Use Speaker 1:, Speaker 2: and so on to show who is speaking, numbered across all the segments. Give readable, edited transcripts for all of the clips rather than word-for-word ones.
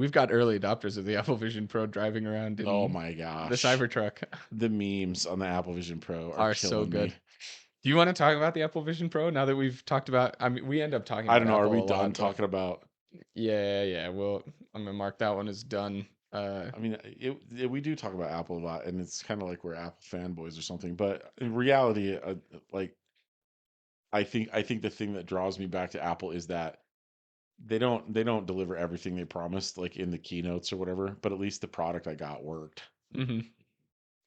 Speaker 1: We've got early adopters of the Apple Vision Pro driving around
Speaker 2: Oh
Speaker 1: in
Speaker 2: my
Speaker 1: the
Speaker 2: gosh.
Speaker 1: Cybertruck.
Speaker 2: The memes on the Apple Vision Pro are
Speaker 1: Are so
Speaker 2: killing
Speaker 1: good.
Speaker 2: me.
Speaker 1: Do you want to talk about the Apple Vision Pro now that we've talked about? I mean, we end up talking
Speaker 2: I
Speaker 1: about
Speaker 2: don't know. Are we
Speaker 1: Apple a
Speaker 2: done
Speaker 1: lot, but
Speaker 2: talking about?
Speaker 1: yeah. Well, I'm gonna mark that one as done.
Speaker 2: I mean, we do talk about Apple a lot, and it's kind of like we're Apple fanboys or something. But in reality, like I think the thing that draws me back to Apple is that they don't deliver everything they promised, like in the keynotes or whatever. But at least the product I got worked.
Speaker 1: hmm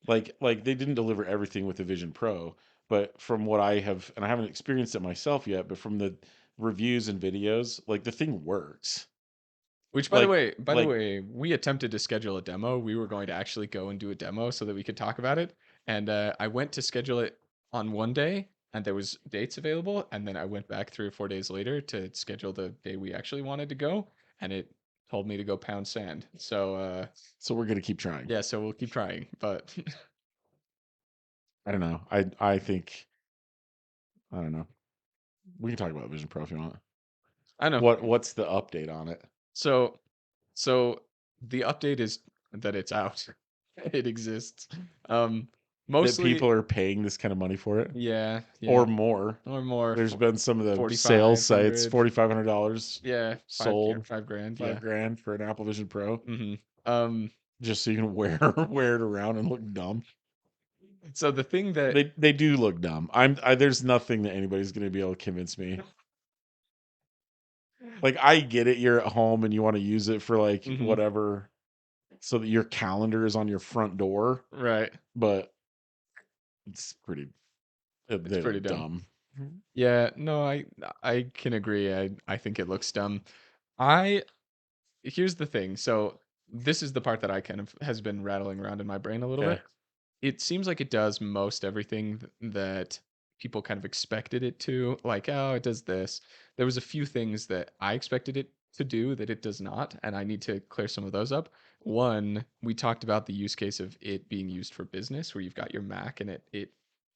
Speaker 2: Like they didn't deliver everything with the Vision Pro, but from what I have, and I haven't experienced it myself yet, but from the reviews and videos, like the thing works.
Speaker 1: Which,
Speaker 2: Like
Speaker 1: by the
Speaker 2: like
Speaker 1: way, we attempted to schedule a demo. We were going to actually go and do a demo so that we could talk about it. And I went to schedule it on one day, and there was dates available. And then I went back 3 or 4 days later to schedule the day we actually wanted to go, and it told me to go pound sand. So
Speaker 2: so we're gonna keep trying.
Speaker 1: yeah, so we'll keep trying. But
Speaker 2: I don't know. I don't know. We can talk about Vision Pro if you want.
Speaker 1: I know.
Speaker 2: What's the update on it?
Speaker 1: So so the update is that it's out. It exists. Um,
Speaker 2: That
Speaker 1: mostly,
Speaker 2: people are paying this kind of money for it
Speaker 1: yeah,
Speaker 2: or more.
Speaker 1: or more.
Speaker 2: There's been some of the sales sites,
Speaker 1: 4,500.
Speaker 2: $4,500
Speaker 1: Yeah,
Speaker 2: sold,
Speaker 1: 5 grand.
Speaker 2: five
Speaker 1: Yeah.
Speaker 2: grand for an Apple Vision Pro,
Speaker 1: hmm Um.
Speaker 2: just so you can wear wear it around and look dumb.
Speaker 1: So the thing that
Speaker 2: They do look dumb. There's nothing that anybody's gonna be able to convince me. Like I get it, you're at home and you want to use it for like
Speaker 1: hmm
Speaker 2: whatever, so that your calendar is on your front door,
Speaker 1: right.
Speaker 2: but it's pretty.
Speaker 1: It's
Speaker 2: They
Speaker 1: pretty
Speaker 2: look
Speaker 1: dumb.
Speaker 2: dumb.
Speaker 1: Yeah. No, I can agree. I think it looks dumb. I Here's the thing. So this is the part that I kind of has been rattling around in my brain a little
Speaker 2: Okay.
Speaker 1: bit. It seems like it does most everything that people kind of expected it to. Like, oh, it does this. There was a few things that I expected it to do that it does not, and I need to clear some of those up. One, we talked about the use case of it being used for business, where you've got your Mac and it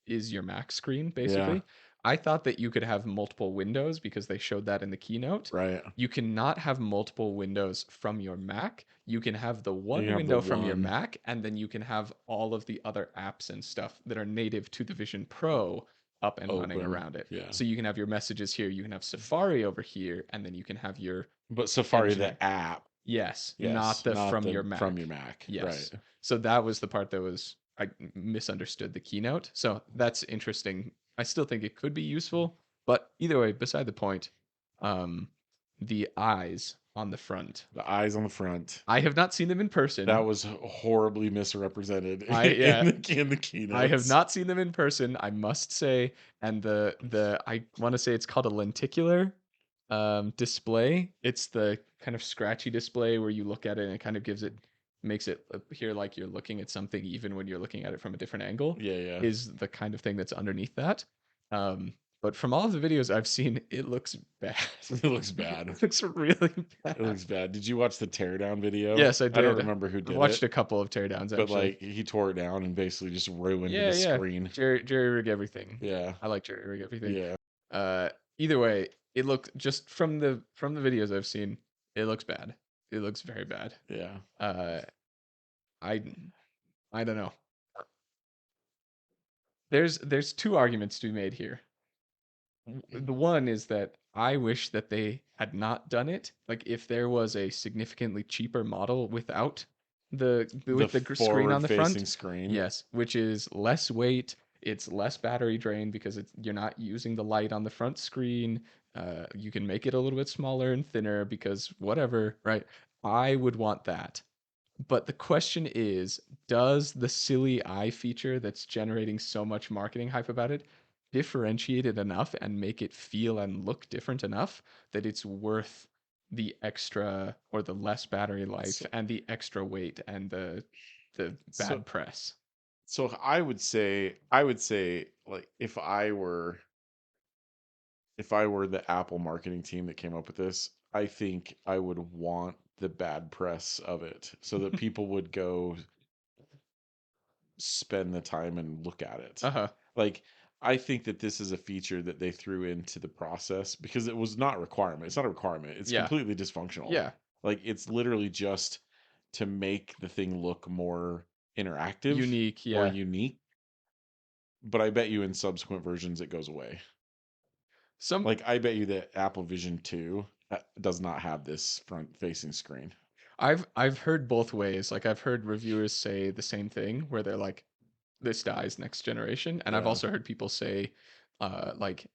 Speaker 1: is your Mac screen
Speaker 2: Yeah.
Speaker 1: basically. I thought that you could have multiple windows because they showed that in the keynote.
Speaker 2: Right.
Speaker 1: You cannot have multiple windows from your Mac. You can have the
Speaker 2: You
Speaker 1: one
Speaker 2: have the
Speaker 1: window from your
Speaker 2: one.
Speaker 1: Mac, and then you can have all of the other apps and stuff that are native to the Vision Pro up and running
Speaker 2: Open.
Speaker 1: around it.
Speaker 2: Yeah.
Speaker 1: So you can have your messages here, you can have Safari over here, and then you can have your
Speaker 2: But Safari,
Speaker 1: engine.
Speaker 2: the app,
Speaker 1: Yes, not
Speaker 2: yes,
Speaker 1: the
Speaker 2: not
Speaker 1: from
Speaker 2: the
Speaker 1: your
Speaker 2: from your
Speaker 1: Mac.
Speaker 2: Mac. Right.
Speaker 1: Yes. So that was the part that was I misunderstood the keynote. So that's interesting. I still think it could be useful, but either way, beside the point. Um, the eyes on the front.
Speaker 2: The eyes on the front.
Speaker 1: I have not seen them in
Speaker 2: That
Speaker 1: person.
Speaker 2: was horribly misrepresented
Speaker 1: I yeah,
Speaker 2: in the
Speaker 1: I have
Speaker 2: keynotes.
Speaker 1: not seen them in person, I must say. And the I want to say it's called a lenticular display. It's the kind of scratchy display where you look at it and it kind of makes it appear like you're looking at something even when you're looking at it from a different angle,
Speaker 2: Yeah, yeah.
Speaker 1: is the kind of thing that's underneath that. Um, but from all of the videos I've seen, it looks bad.
Speaker 2: It looks bad.
Speaker 1: It looks really
Speaker 2: It
Speaker 1: bad.
Speaker 2: looks bad. Did you watch the teardown video?
Speaker 1: Yes, I
Speaker 2: I don't
Speaker 1: did.
Speaker 2: remember who
Speaker 1: I've
Speaker 2: did
Speaker 1: watched
Speaker 2: it,
Speaker 1: a couple of teardowns
Speaker 2: but
Speaker 1: actually.
Speaker 2: like he tore it down and basically just ruined
Speaker 1: Yeah,
Speaker 2: the
Speaker 1: yeah.
Speaker 2: screen.
Speaker 1: Jerry rig everything.
Speaker 2: Yeah.
Speaker 1: I like jerry rig everything.
Speaker 2: Yeah.
Speaker 1: Uh, Either way, it looked just from the videos I've seen, it looks bad. It looks very bad.
Speaker 2: Yeah.
Speaker 1: Uh, I I don't know. There's two arguments to be made here. The one is that I wish that they had not done it. Like if there was a significantly cheaper model without
Speaker 2: The
Speaker 1: with the screen on
Speaker 2: forward
Speaker 1: the
Speaker 2: facing
Speaker 1: front,
Speaker 2: screen.
Speaker 1: yes, which is less weight, it's less battery drain because you're not using the light on the front screen. You can make it a little bit smaller and thinner because whatever, right? I would want that. But the question is, does the silly eye feature that's generating so much marketing hype about it differentiate it enough and make it feel and look different enough that it's worth the extra or the less battery life
Speaker 2: So
Speaker 1: and the extra weight and the
Speaker 2: so
Speaker 1: bad press?
Speaker 2: so I would say like if I were the Apple marketing team that came up with this, I think I would want the bad press of it so that people would go spend the time and look at it.
Speaker 1: Uh-huh.
Speaker 2: Like, I think that this is a feature that they threw into the process because it was not a requirement. It's not a requirement. It's
Speaker 1: Yeah.
Speaker 2: completely dysfunctional.
Speaker 1: Yeah.
Speaker 2: Like it's literally just to make the thing look more interactive
Speaker 1: Unique,
Speaker 2: or
Speaker 1: yeah.
Speaker 2: unique. But I bet you in subsequent versions it goes away.
Speaker 1: Some
Speaker 2: Like I bet you that Apple Vision 2 does not have this front facing screen.
Speaker 1: I've heard both ways. Like I've heard reviewers say the same thing where they're like, this dies next generation. And I've
Speaker 2: Yeah.
Speaker 1: also heard people say, like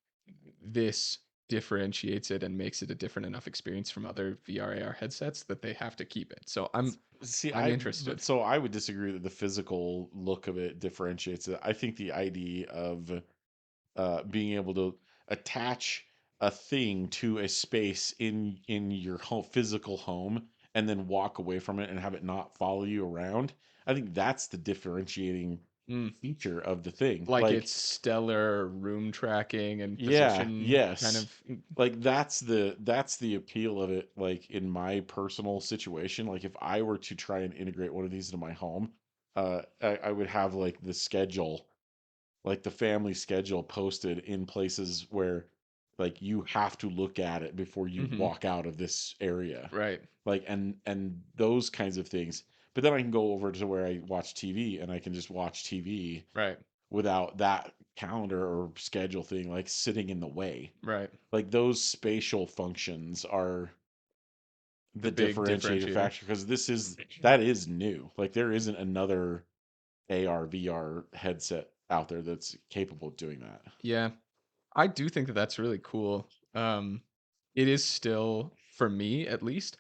Speaker 1: this differentiates it and makes it a different enough experience from other VR AR headsets that they have to keep it. So
Speaker 2: See,
Speaker 1: I'm
Speaker 2: but
Speaker 1: interested.
Speaker 2: so I would disagree that the physical look of it differentiates it. I think the idea of being able to attach a thing to a space in your home, physical home, and then walk away from it and have it not follow you around. I think that's the differentiating
Speaker 1: Mm.
Speaker 2: feature of the thing.
Speaker 1: Like
Speaker 2: Like,
Speaker 1: it's stellar room tracking and
Speaker 2: yeah,
Speaker 1: position kind
Speaker 2: yes.
Speaker 1: of.
Speaker 2: Like that's the appeal of it, like in my personal situation. Like if I were to try and integrate one of these into my home, I would have like the schedule, like the family schedule posted in places where like you have to look at it before you
Speaker 1: Hmm.
Speaker 2: walk out of this area.
Speaker 1: Right,
Speaker 2: Like and those kinds of things. But then I can go over to where I watch TV and I can just watch TV
Speaker 1: right,
Speaker 2: without that calendar or schedule thing like sitting in the way.
Speaker 1: right.
Speaker 2: Like those spatial functions are
Speaker 1: The
Speaker 2: the
Speaker 1: big
Speaker 2: differentiator
Speaker 1: differentiator.
Speaker 2: factor because that is new. Like there isn't another AR VR headset out there that's capable of doing that.
Speaker 1: Yeah, I do think that that's really cool. It is still, for me at least.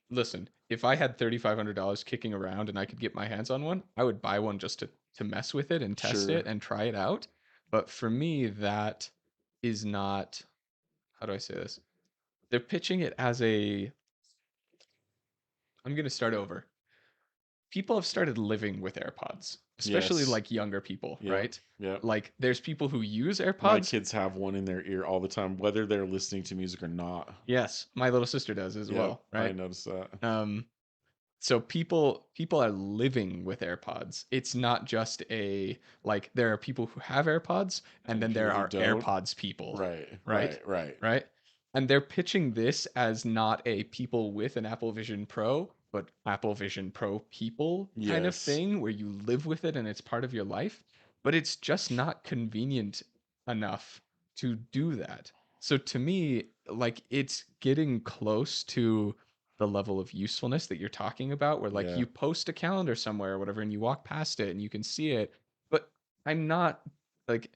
Speaker 1: Listen, if I had $3,500 kicking around and I could get my hands on one, I would buy one just to mess with it and test
Speaker 2: Sure.
Speaker 1: it and try it out. But for me, that is not, how do I say this? They're pitching it as a, I'm going to start over. People have started living with AirPods, especially
Speaker 2: Yes.
Speaker 1: like younger people,
Speaker 2: Yep.
Speaker 1: right?
Speaker 2: Yep.
Speaker 1: Like there's people who use
Speaker 2: My
Speaker 1: AirPods.
Speaker 2: kids have one in their ear all the time, whether they're listening to music or not.
Speaker 1: Yes, my little sister does as
Speaker 2: Yep.
Speaker 1: well,
Speaker 2: I
Speaker 1: right?
Speaker 2: noticed that.
Speaker 1: Um, so people are living with AirPods. It's not just a like there are people who have AirPods and
Speaker 2: And
Speaker 1: then
Speaker 2: people
Speaker 1: there
Speaker 2: who
Speaker 1: are
Speaker 2: don't.
Speaker 1: AirPods people,
Speaker 2: Right.
Speaker 1: right?
Speaker 2: Right. Right.
Speaker 1: Right? And they're pitching this as not a people with an Apple Vision Pro, but Apple Vision Pro people kind of
Speaker 2: Yes.
Speaker 1: thing where you live with it and it's part of your life, but it's just not convenient enough to do that. So to me, like it's getting close to the level of usefulness that you're talking about where like
Speaker 2: Yeah.
Speaker 1: you post a calendar somewhere or whatever and you walk past it and you can see it, but I'm not like,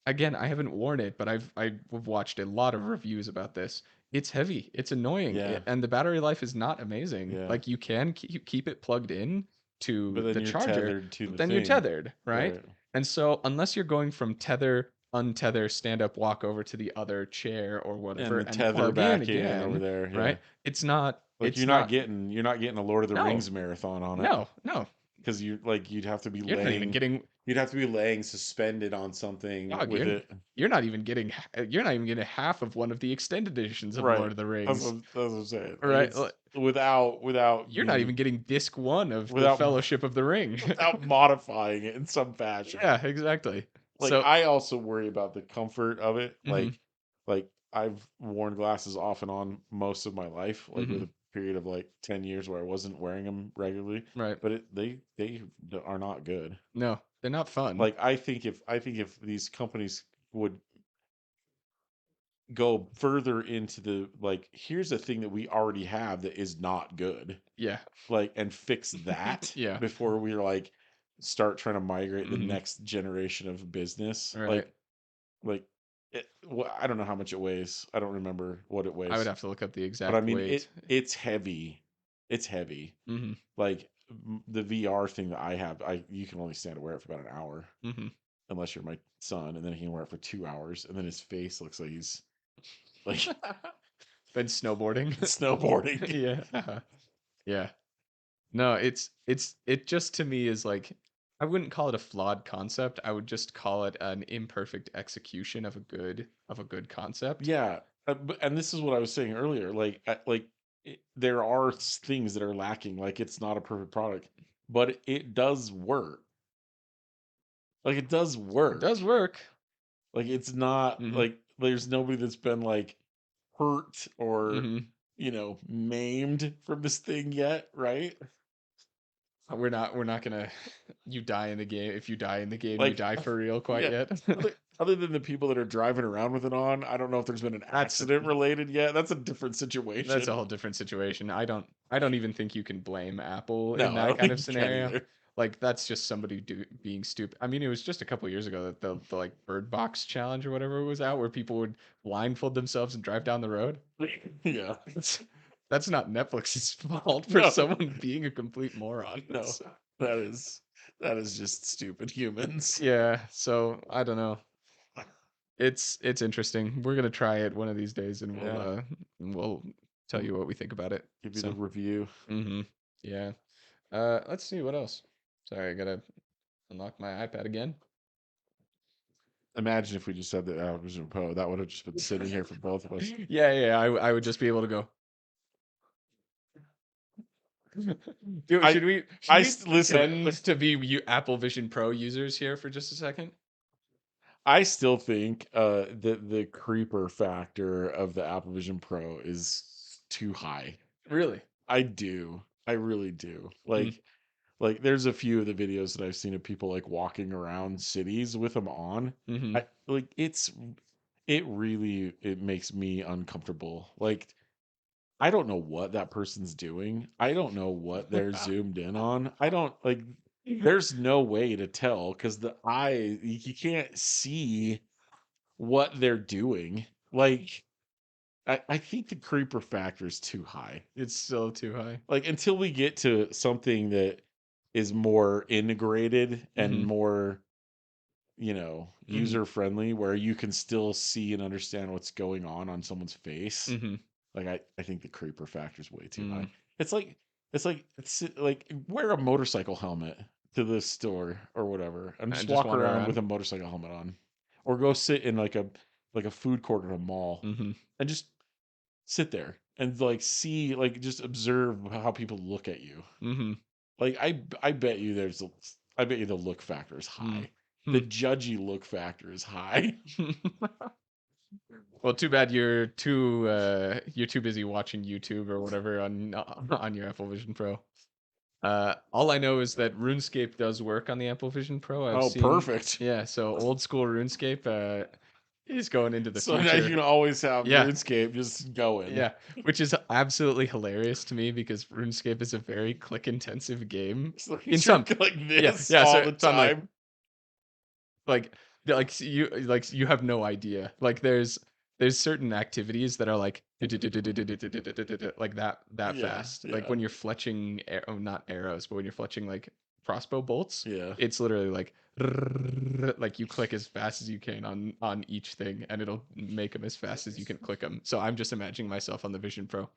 Speaker 1: again, I haven't worn it, but I've watched a lot of reviews about this. It's heavy, it's annoying,
Speaker 2: Yeah.
Speaker 1: and the battery life is not amazing.
Speaker 2: Yeah.
Speaker 1: Like you can keep it plugged in
Speaker 2: But
Speaker 1: to
Speaker 2: then
Speaker 1: the
Speaker 2: you're
Speaker 1: charger,
Speaker 2: tethered to
Speaker 1: but
Speaker 2: the
Speaker 1: then you're
Speaker 2: thing.
Speaker 1: tethered, right?
Speaker 2: Right.
Speaker 1: And so unless you're going from tether, untether, stand up, walk over to the other chair or
Speaker 2: And
Speaker 1: whatever
Speaker 2: the
Speaker 1: and
Speaker 2: tether
Speaker 1: plug in
Speaker 2: back in over
Speaker 1: again,
Speaker 2: there. Yeah.
Speaker 1: right? It's not
Speaker 2: Like
Speaker 1: it's not
Speaker 2: you're not getting a Lord of the
Speaker 1: no.
Speaker 2: Rings marathon on it.
Speaker 1: No.
Speaker 2: Because you like
Speaker 1: You're not even getting
Speaker 2: you'd have to be laying suspended on something
Speaker 1: dog,
Speaker 2: with it.
Speaker 1: you're not even getting half of one of the extended editions of Lord
Speaker 2: Right.
Speaker 1: of the
Speaker 2: That's
Speaker 1: Rings.
Speaker 2: that's what I'm saying. Like
Speaker 1: Right?
Speaker 2: it's without
Speaker 1: You're not
Speaker 2: being
Speaker 1: even getting disc 1 of the
Speaker 2: without
Speaker 1: Fellowship of the Ring.
Speaker 2: without modifying it in some fashion.
Speaker 1: Yeah, exactly.
Speaker 2: Like
Speaker 1: So,
Speaker 2: I also worry about the comfort of it.
Speaker 1: mhm,
Speaker 2: Like I've worn glasses off and on most of my life, like with
Speaker 1: mhm,
Speaker 2: a period of like 10 years where I wasn't wearing them regularly,
Speaker 1: right.
Speaker 2: but they are not good.
Speaker 1: No, they're not fun.
Speaker 2: Like I think if these companies would go further into the like here's a thing that we already have that is not good,
Speaker 1: Yeah.
Speaker 2: like and fix that
Speaker 1: Yeah.
Speaker 2: before we like start trying to migrate the
Speaker 1: Mhm.
Speaker 2: next generation of business,
Speaker 1: Right.
Speaker 2: like I don't know how much it weighs. I don't remember what it
Speaker 1: I would
Speaker 2: weighs,
Speaker 1: have to look up the
Speaker 2: but I
Speaker 1: exact
Speaker 2: mean
Speaker 1: weight.
Speaker 2: it's heavy. It's heavy.
Speaker 1: Mhm.
Speaker 2: Like the VR thing that I have, I you can only stand to wear it for about an hour
Speaker 1: Mhm.
Speaker 2: unless you're my son, and then he can wear it for 2 hours, and then his face looks like he's like
Speaker 1: Been snowboarding.
Speaker 2: snowboarding.
Speaker 1: Yeah. Uh-huh. Yeah. No, it just to me is like I wouldn't call it a flawed concept. I would just call it an imperfect execution of a good concept.
Speaker 2: Yeah, and this is what I was saying earlier. There are things that are lacking. Like it's not a perfect product, but it does work. Like it does
Speaker 1: It does
Speaker 2: work.
Speaker 1: work.
Speaker 2: Like it's not
Speaker 1: Mhm.
Speaker 2: like there's nobody that's been like hurt or
Speaker 1: Mhm.
Speaker 2: maimed from this thing yet, right?
Speaker 1: We're not gonna you die in the game. If you die in the game, you
Speaker 2: Like,
Speaker 1: die for real quite
Speaker 2: yeah,
Speaker 1: yet.
Speaker 2: other than the people that are driving around with it on, I don't know if there's been an
Speaker 1: That's
Speaker 2: accident related yet. That's a different
Speaker 1: that's a
Speaker 2: situation.
Speaker 1: whole different situation. I don't even think you can blame Apple in
Speaker 2: No, I
Speaker 1: that
Speaker 2: don't
Speaker 1: kind
Speaker 2: think
Speaker 1: of
Speaker 2: you can
Speaker 1: scenario.
Speaker 2: either.
Speaker 1: Like that's just somebody being stupid. I mean, it was just a couple years ago that the like Bird Box challenge or whatever was out, where people would blindfold themselves and drive down the road.
Speaker 2: Yeah.
Speaker 1: That's that's not Netflix's fault for
Speaker 2: No,
Speaker 1: someone being a complete moron.
Speaker 2: no. That is that is just stupid humans.
Speaker 1: Yeah, so I don't know. It's interesting. We're gonna try it one of these days, and
Speaker 2: Yeah.
Speaker 1: we'll tell
Speaker 2: We'll
Speaker 1: you what we think about it.
Speaker 2: give you the
Speaker 1: So,
Speaker 2: review.
Speaker 1: yeah. Let's see what else. Sorry, I gotta unlock my iPad again.
Speaker 2: Imagine if we just said that Vision Pro, that would have just been sitting here for both of us.
Speaker 1: Yeah, yeah. I would just be able to go. Dude,
Speaker 2: I
Speaker 1: should we
Speaker 2: listen.
Speaker 1: pretend to be Apple Vision Pro users here for just a second?
Speaker 2: I still think that the creeper factor of the Apple Vision Pro is too high.
Speaker 1: Really?
Speaker 2: I do. I really do.
Speaker 1: Mm,
Speaker 2: Like there's a few of the videos that I've seen of people like walking around cities with them on.
Speaker 1: mm-hmm.
Speaker 2: I like it makes me uncomfortable. Like I don't know what that person's doing. I don't know what they're zoomed in on. I don't like there's no way to tell because the eye you can't see what they're doing. Like I think the creeper factor is too high.
Speaker 1: It's still too high.
Speaker 2: Like until we get to something that is more integrated and
Speaker 1: Mm-hmm.
Speaker 2: more,
Speaker 1: Mm-hmm.
Speaker 2: user friendly where you can still see and understand what's going on someone's face.
Speaker 1: Mm-hmm.
Speaker 2: Like I think the creeper factor is way too high.
Speaker 1: Mm.
Speaker 2: It's like wear a motorcycle helmet to the store or whatever and
Speaker 1: And
Speaker 2: just
Speaker 1: just
Speaker 2: walk
Speaker 1: wander
Speaker 2: around with
Speaker 1: around.
Speaker 2: a motorcycle helmet on. Or go sit in like a food court at a mall
Speaker 1: Mm-hmm.
Speaker 2: and just sit there and like see like just observe how people look at you.
Speaker 1: Mm-hmm.
Speaker 2: Like I bet you I bet you the look factor is high. The
Speaker 1: Mm-hmm.
Speaker 2: judgy look factor is high.
Speaker 1: Well, too bad you're too busy watching YouTube or whatever on your Apple Vision Pro. All I know is that RuneScape does work on the Apple Vision Pro. I've
Speaker 2: Oh,
Speaker 1: seen,
Speaker 2: perfect.
Speaker 1: yeah. So old school RuneScape is going into the
Speaker 2: So now you
Speaker 1: future.
Speaker 2: can always have
Speaker 1: Yeah,
Speaker 2: RuneScape just going.
Speaker 1: yeah, which is absolutely hilarious to me because RuneScape is a very click intensive game.
Speaker 2: So
Speaker 1: In
Speaker 2: you're
Speaker 1: some,
Speaker 2: like
Speaker 1: yeah,
Speaker 2: this
Speaker 1: yeah.
Speaker 2: all
Speaker 1: So,
Speaker 2: the
Speaker 1: so I'm
Speaker 2: time.
Speaker 1: like you have no idea. Like there's certain activities that are like like that
Speaker 2: Yeah,
Speaker 1: fast. Like
Speaker 2: yeah,
Speaker 1: when you're fletching not arrows, but when you're fletching like crossbow bolts,
Speaker 2: yeah.
Speaker 1: it's literally like you click as fast as you can on each thing and it'll make them as fast as you can click them. So I'm just imagining myself on the Vision Pro.